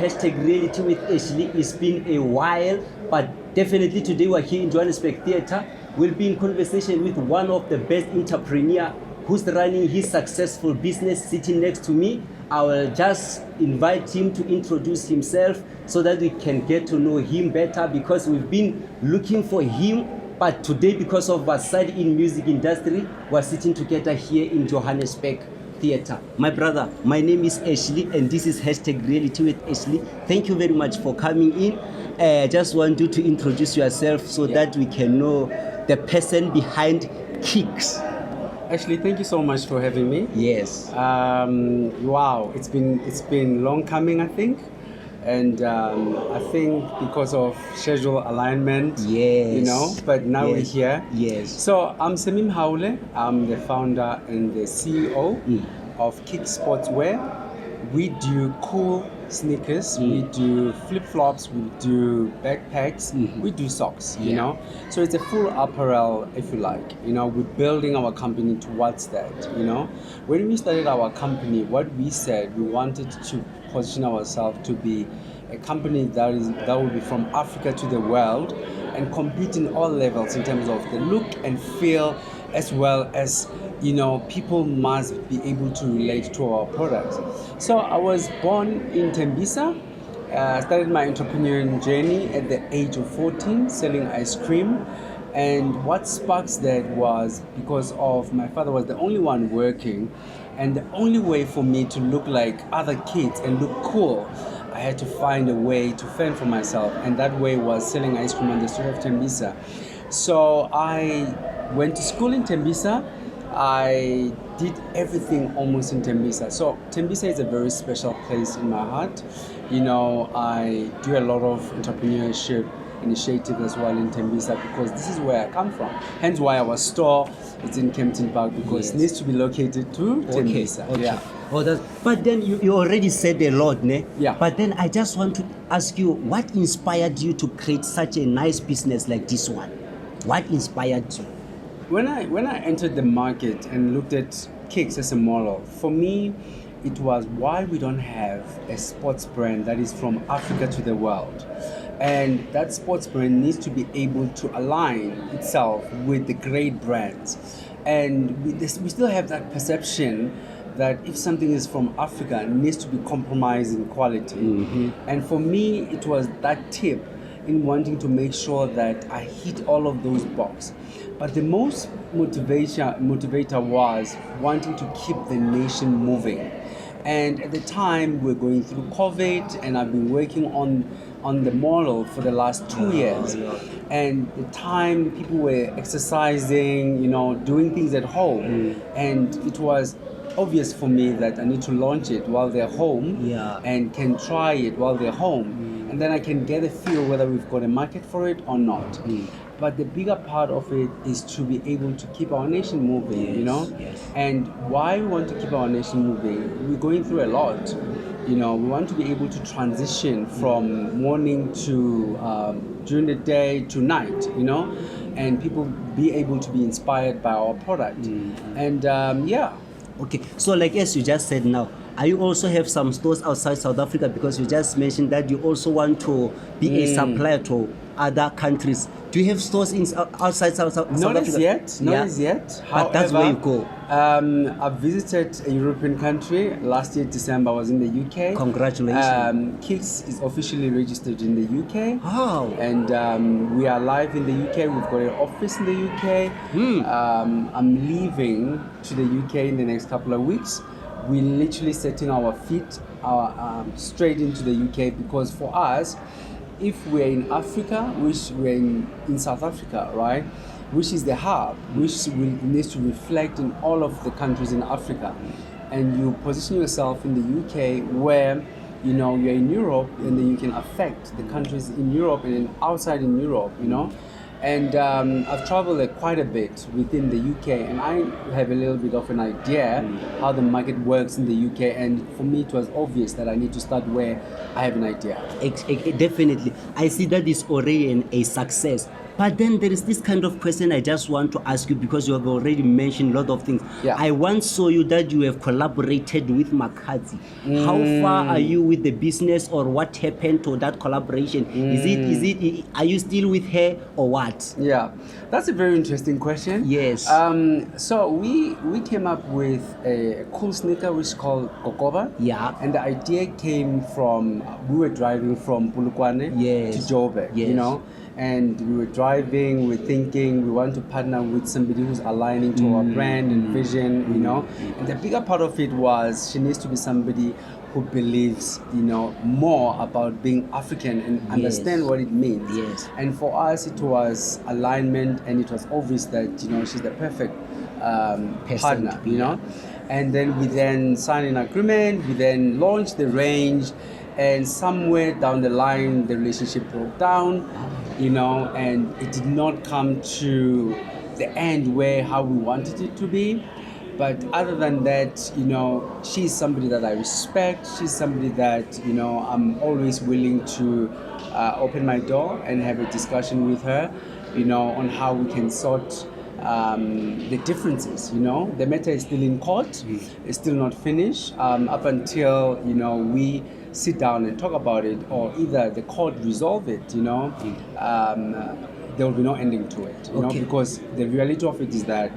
hashtag Reality with Ashley. It's been a while, but definitely today we're here in Johannesburg Theatre. We'll be in conversation with one of the best entrepreneur who's running his successful business sitting next to me. I will just invite him to introduce himself so that we can get to know him better, because we've been looking for him, but today because of Basadi In Music Industry, we're sitting together here in Johannesburg Theatre. My brother, my name is Ashley and this is hashtag Reality with Ashley. Thank you very much for coming in. I just want you to introduce yourself so that we can know the person behind Kicks. Ashley, thank you so much for having me. Yes. Wow, it's been long coming, I think, and I think because of schedule alignment, yes, But now we're here. Yes. So I'm Sammy Mhaule. I'm the founder and the CEO of Kicks Sportswear. We do cool sneakers, we do flip-flops, we do backpacks, we do socks, you know. So it's a full apparel, if you like. We're building our company towards that, When we started our company, what we said, we wanted to position ourselves to be a company that will be from Africa to the world and compete in all levels in terms of the look and feel, as well as people must be able to relate to our products. So I was born in Tembisa. Started my entrepreneurial journey at the age of 14, selling ice cream. And what sparks that was because of my father was the only one working, and the only way for me to look like other kids and look cool, I had to find a way to fend for myself, and that way was selling ice cream on the street of Tembisa. So I went to school in Tembisa. I did everything almost in Tembisa. So Tembisa is a very special place in my heart. I do a lot of entrepreneurship initiative as well in Tembisa, because this is where I come from. Hence why our store is in Kempton Park, because it needs to be located to Tembisa. Okay. Yeah. But then you already said a lot, ne? Yeah. But then I just want to ask you, what inspired you to create such a nice business like this one? What inspired you? When I entered the market and looked at Kicks as a model, for me, it was why we don't have a sports brand that is from Africa to the world. And that sports brand needs to be able to align itself with the great brands. And we still have that perception that if something is from Africa, it needs to be compromised in quality. And for me, it was that tip in wanting to make sure that I hit all of those boxes. But the most motivator was wanting to keep the nation moving. And at the time, we're going through COVID, and I've been working on the model for the last 2 years. And the time people were exercising, doing things at home. And it was obvious for me that I need to launch it while they're home and can try it while they're home. And then I can get a feel whether we've got a market for it or not. But the bigger part of it is to be able to keep our nation moving, And why we want to keep our nation moving, we're going through a lot. We want to be able to transition from morning to during the day to night, and people be able to be inspired by our product. And Okay, so like as you just said now, you also have some stores outside South Africa, because you just mentioned that you also want to be a supplier to other countries. Do you have stores outside South Africa? Not as yet. But that's where you go. I visited a European country last year, December. I was in the UK. Congratulations. Kicks is officially registered in the UK. Wow. And we are live in the UK. We've got an office in the UK. I'm leaving to the UK in the next couple of weeks. We're literally setting our feet straight into the UK, because for us, if we're in Africa, which we're in South Africa, right, which is the hub, which needs to reflect in all of the countries in Africa, and you position yourself in the UK where you're in Europe, and then you can affect the countries in Europe and outside in Europe, And I've traveled quite a bit within the UK, and I have a little bit of an idea how the market works in the UK. And for me, it was obvious that I need to start where I have an idea. Definitely. I see that is already a success. But then there is this kind of question I just want to ask you, because you have already mentioned a lot of things. Yeah. I once saw you that you have collaborated with Makhadzi. How far are you with the business, or what happened to that collaboration? Are you still with her or what? Yeah, that's a very interesting question. Yes. So we came up with a cool sneaker which is called Kokoba. Yeah. And the idea came from, we were driving from Polokwane Yes. to Joburg, Yes. you know. And we were driving, we're thinking we want to partner with somebody who's aligning to our brand and vision, you know. And the bigger part of it was she needs to be somebody who believes, you know, more about being African and understand what it means. Yes. And for us, it was alignment, and it was obvious that, you know, she's the perfect partner, you know. And then we then signed an agreement, we then launched the range, and somewhere down the line, the relationship broke down, you know, and it did not come to the end where how we wanted it to be. But other than that, you know, she's somebody that I respect. She's somebody that, you know, I'm always willing to open my door and have a discussion with her, you know, on how we can sort the differences, you know. The matter is still in court. It's still not finished. Up until, you know, we sit down and talk about it, or either the court resolve it, you know, there will be no ending to it, you know, because the reality of it is that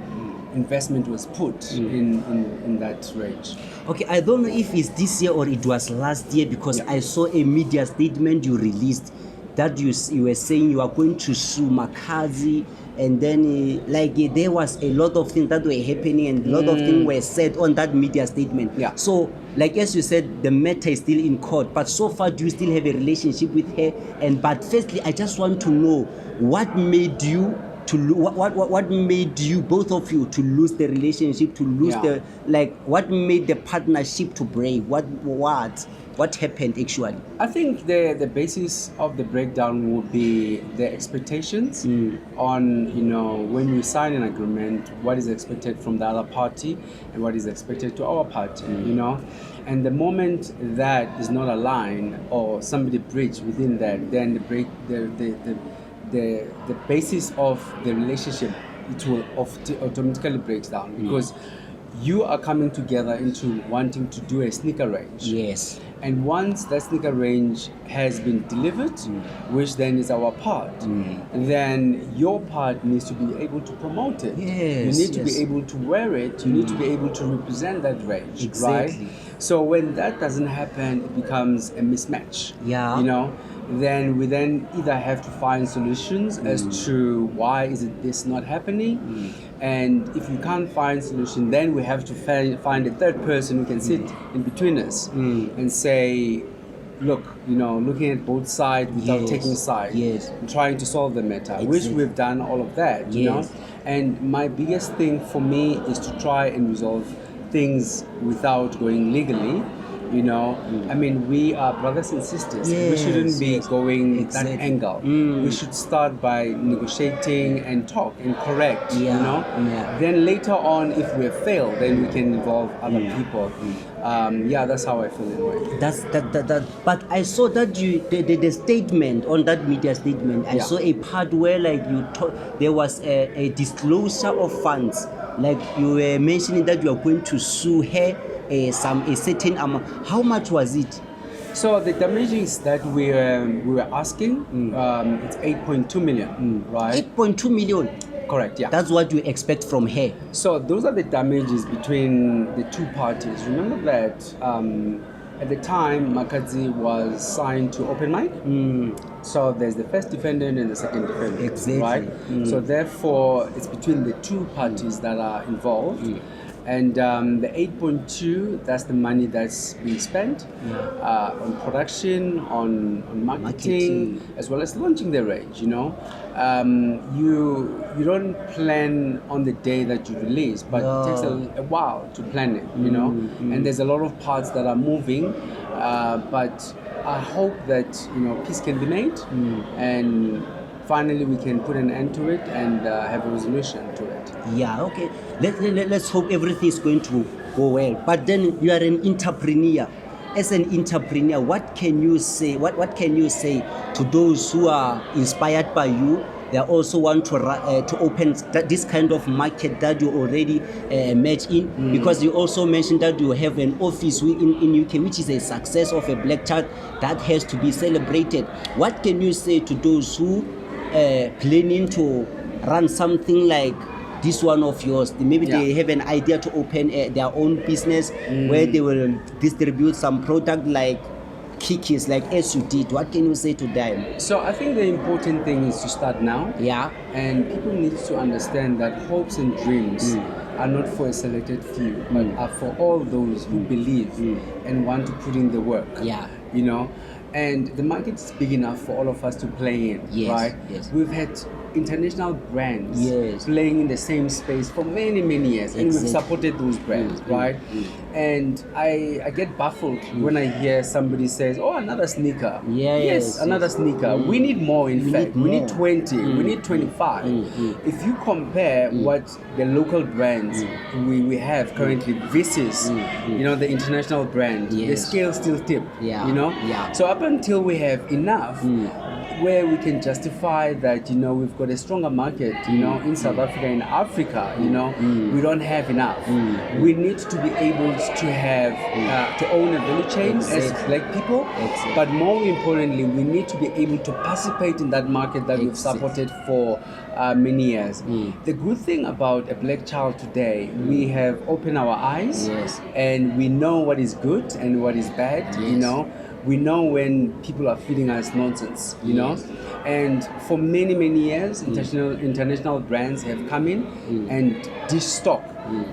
investment was put in that range. Okay, I don't know if it's this year or it was last year, because I saw a media statement you released that you were saying you are going to sue Makhadzi, and then there was a lot of things that were happening, and a lot of things were said on that media statement. Yeah. So, as you said, the matter is still in court, but so far, do you still have a relationship with her? But firstly, I just want to know what made you what made you, both of you, to lose the relationship, to lose what made the partnership to break? What happened actually? I think the basis of the breakdown would be the expectations on, you know, when we sign an agreement, what is expected from the other party and what is expected to our party, you know. And the moment that is not aligned, or somebody breaks within that, then the basis of the relationship, it will automatically breaks down, because you are coming together into wanting to do a sneaker range. Yes. And once that sneaker range has been delivered, which then is our part, then your part needs to be able to promote it. Yes, you need to be able to wear it. You need to be able to represent that range, exactly. right? So when that doesn't happen, it becomes a mismatch. Yeah. You know, then we either have to find solutions as to why is it this not happening, and if you can't find solution, then we have to find a third person who can sit in between us and say, look, you know, looking at both sides without taking sides, and trying to solve the matter, which we've done all of that, you know. And my biggest thing for me is to try and resolve things without going legally. You know, I mean, we are brothers and sisters. We shouldn't be going that angle. We should start by negotiating and talk and correct, you know. Then later on, if we fail, then we can involve other people. That's how I feel anyway. But I saw that the statement on that media statement, I saw a part where there was a disclosure of funds. Like you were mentioning that you are going to sue her a certain amount. How much was it? So the damages that we were asking, it's 8.2 million, right? 8.2 million. Correct. Yeah. That's what you expect from her. So those are the damages between the two parties. Remember that at the time Makhadzi was signed to Open Mic. So there's the first defendant and the second defendant. Exactly. Right. So therefore, it's between the two parties that are involved. And the 8.2, that's the money that's being spent on production, on marketing, as well as launching the range, you know. You don't plan on the day that you release, but it takes a while to plan it, you know. And there's a lot of parts that are moving, but I hope that, you know, peace can be made, and finally we can put an end to it and have a resolution to it. Yeah, okay. Let's hope everything is going to go well. But then you are an entrepreneur. As an entrepreneur, what can you say? What can you say to those who are inspired by you They also want to open this kind of market that you already match in, because you also mentioned that you have an office in UK, which is a success of a black child that has to be celebrated. What can you say to those who planning to run something like this one of yours? Maybe they have an idea to open their own business where they will distribute some product like Kikis, like as you did. What can you say to them? So I think the important thing is to start now. Yeah. And people need to understand that hopes and dreams are not for a selected few, but are for all those who believe and want to put in the work. Yeah. You know, and the market is big enough for all of us to play in. Yes, right? yes. We've had international brands Yes. playing in the same space for many years, and we've supported those brands, right? And I get baffled when I hear somebody says, "Oh, another sneaker." Yes, another sneaker. We need more. In fact, we need 20. We need 25. If you compare what the local brands we have currently versus you know, the international brand, the scale still tip. You know. So up until we have enough where we can justify that, you know, we've got a stronger market, you know, in South Africa, in Africa, you know, we don't have enough. We need to be able to have to own a value chain as black people, but more importantly, we need to be able to participate in that market that we've supported for many years. The good thing about a black child today, we have opened our eyes and we know what is good and what is bad, you know. We know when people are feeding us nonsense, you know, and for many years, international brands have come in and dished stock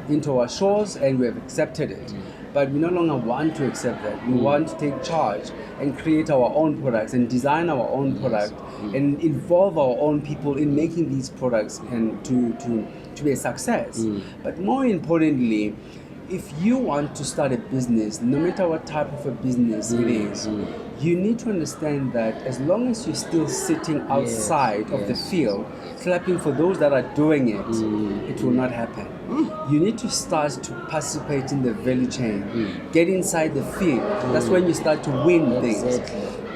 into our shores, and we have accepted it. But we no longer want to accept that. We want to take charge and create our own products and design our own product and involve our own people in making these products and to be a success. But more importantly, if you want to start a business, no matter what type of a business it is, you need to understand that as long as you're still sitting outside of the field, clapping for those that are doing it, it will not happen. You need to start to participate in the value chain, get inside the field. That's when you start to win things.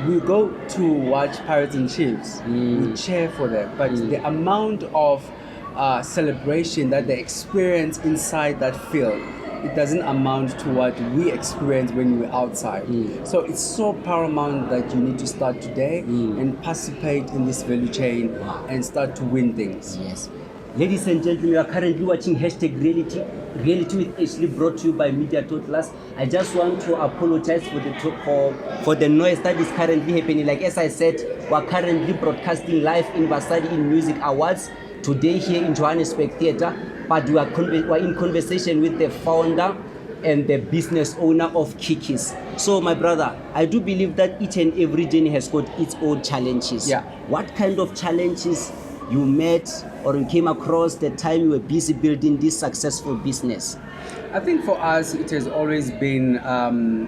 We go to watch Pirates and Chiefs, we cheer for them, but the amount of celebration that they experience inside that field, it doesn't amount to what we experience when we're outside. So it's so paramount that you need to start today and participate in this value chain and start to win things. Yes. Ladies and gentlemen, you are currently watching #Reality. Reality with Ashley, brought to you by Media Toddlers. I just want to apologize for the noise that is currently happening. Like as I said, we are currently broadcasting live in Basadi In Music Awards today here in Johannesburg Theatre. But we are in conversation with the founder and the business owner of Kikis. So my brother, I do believe that each and every journey has got its own challenges. Yeah. What kind of challenges you met or you came across the time you were busy building this successful business? I think for us, it has always been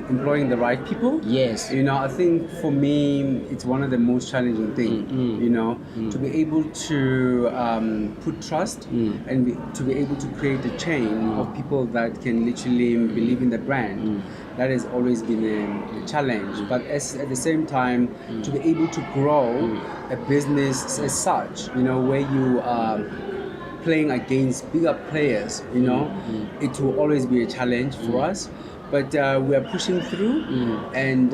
employing the right people. Yes. You know, I think for me, it's one of the most challenging things, you know, to be able to put trust and to be able to create a chain of people that can literally believe in the brand. That has always been a challenge. But at the same time, to be able to grow a business as such, you know, where you are playing against bigger players, you know, it will always be a challenge for us. But we are pushing through, and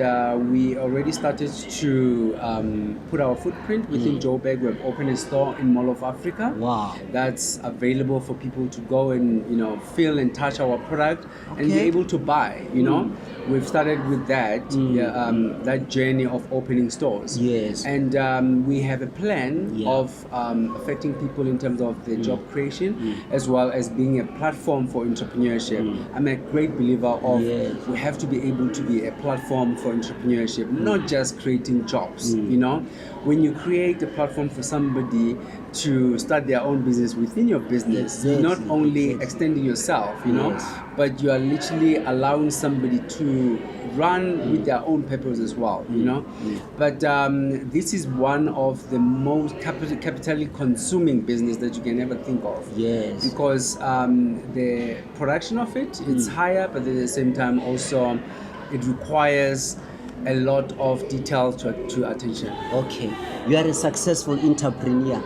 we already started to put our footprint within Joburg. We have opened a store in Mall of Africa. Wow. That's available for people to go and, you know, feel and touch our product and be able to buy, you know. We've started with that, that journey of opening stores. Yes. And we have a plan of affecting people in terms of the job creation, as well as being a platform for entrepreneurship. I'm a great believer of we have to be able to be a platform for entrepreneurship, not just creating jobs, you know. When you create a platform for somebody to start their own business within your business, you're not only extending yourself, you know, but you are literally allowing somebody to run with their own purpose as well, you know. But this is one of the most capitally consuming business that you can ever think of. Yes. Because the production of it, it's higher, but at the same time also it requires a lot of detail to attention. Okay. You are a successful entrepreneur.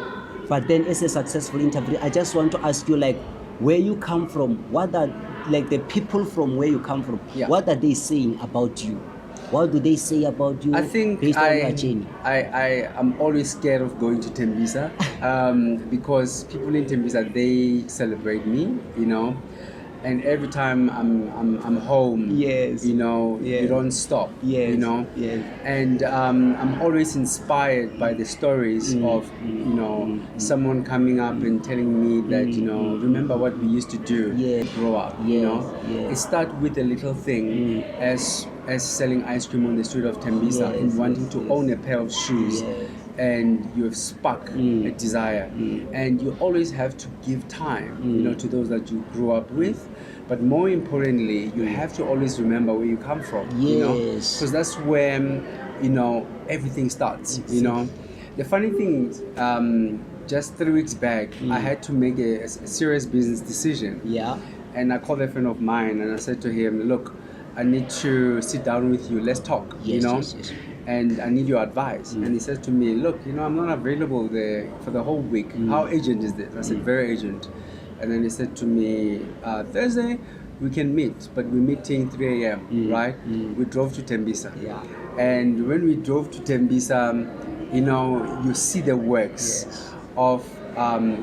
But then as a successful interviewer, I just want to ask you, like, where you come from, what are, like, the people from where you come from, Yeah. what are they saying about you? What do they say about you I think based on your journey? I am always scared of going to Tembisa because people in Tembisa, they celebrate me, you know, and every time I'm home, Yes. you know, Yes. you don't stop, Yes. you know, Yes. and I'm always inspired by the stories of, you know, someone coming up and telling me that, you know, remember what we used to do Yes. to grow up, you Yes. know. Yes. It starts with a little thing as selling ice cream on the street of Tembisa Yes, and wanting yes, to yes. own a pair of shoes, Yes. and you have sparked a desire, and you always have to give time, you know, to those that you grew up with, but more importantly, you have to always remember where you come from, you know, Yes. because that's where, you know, everything starts, you know. The funny thing is, just 3 weeks back, I had to make a serious business decision. Yeah. And I called a friend of mine and I said to him, look, I need to sit down with you. Let's talk, you Yes, know, yes, yes. and I need your advice. And he says to me, look, you know, I'm not available there for the whole week. How urgent is this? I said, very urgent. And then he said to me, Thursday, we can meet, but we're meeting 3 a.m., right? We drove to Tembisa. Yeah. And when we drove to Tembisa, you know, you see the works Yes. of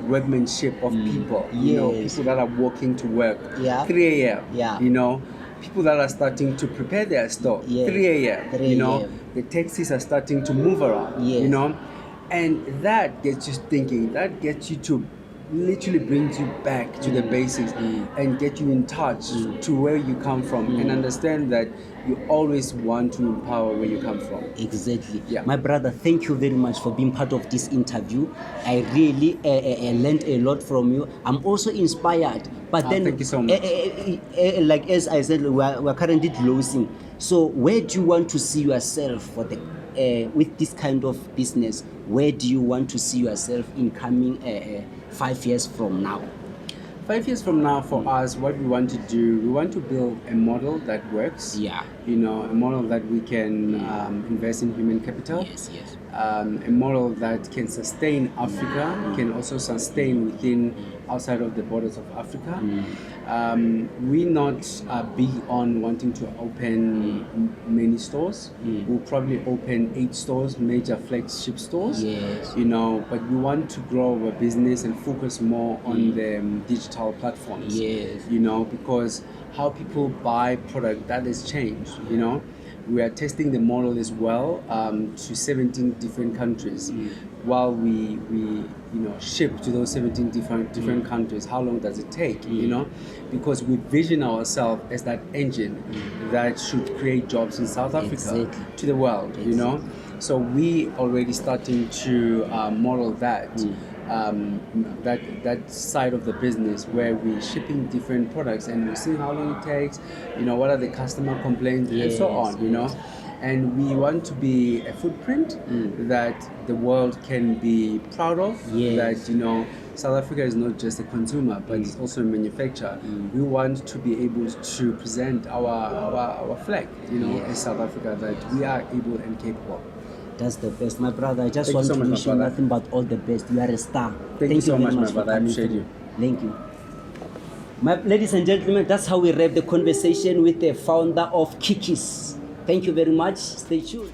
workmanship of people, you know, Yes. people that are walking to work, Yeah. 3 a.m., Yeah. you know, people that are starting to prepare their store, Yes. 3 a.m., 3 you know, a.m. the taxis are starting to move around, Yes. you know, and that gets you thinking, that gets you to literally brings you back to the basics and get you in touch to where you come from and understand that you always want to empower where you come from. Exactly. Yeah. My brother, thank you very much for being part of this interview. I really learned a lot from you. I'm also inspired. But then, thank you so much. Like as I said, we're currently closing. So where do you want to see yourself for the with this kind of business? Where do you want to see yourself in coming 5 years from now? 5 years from now, for us, what we want to do, we want to build a model that works. Yeah. You know, a model that we can invest in human capital. Yes, yes. A model that can sustain Africa, can also sustain within outside of the borders of Africa. We're not big on wanting to open many stores. We'll probably open 8 stores, major flagship stores. Yes. You know, but we want to grow our business and focus more on the digital platforms. Yes. You know, because how people buy product, that has changed, you know. We are testing the model as well to 17 different countries. While we you know ship to those 17 different countries, how long does it take? You know, because we vision ourselves as that engine that should create jobs in South Africa Exactly. to the world. You know, so we already starting to model that. That side of the business where we're shipping different products and we're seeing how long it takes, you know, what are the customer complaints and so on, you know. And we want to be a footprint that the world can be proud of, that, you know, South Africa is not just a consumer, but it's also a manufacturer. We want to be able to present our flag, you know, as South Africa, that we are able and capable. That's the best, my brother. I just Thank want you so to much, wish my you brother. nothing but all the best. You are a star. Thank you so very much, my for brother. I coming appreciate through. you. Thank you. My ladies and gentlemen, that's how we wrap the conversation with the founder of Kiki's. Thank you very much. Stay tuned.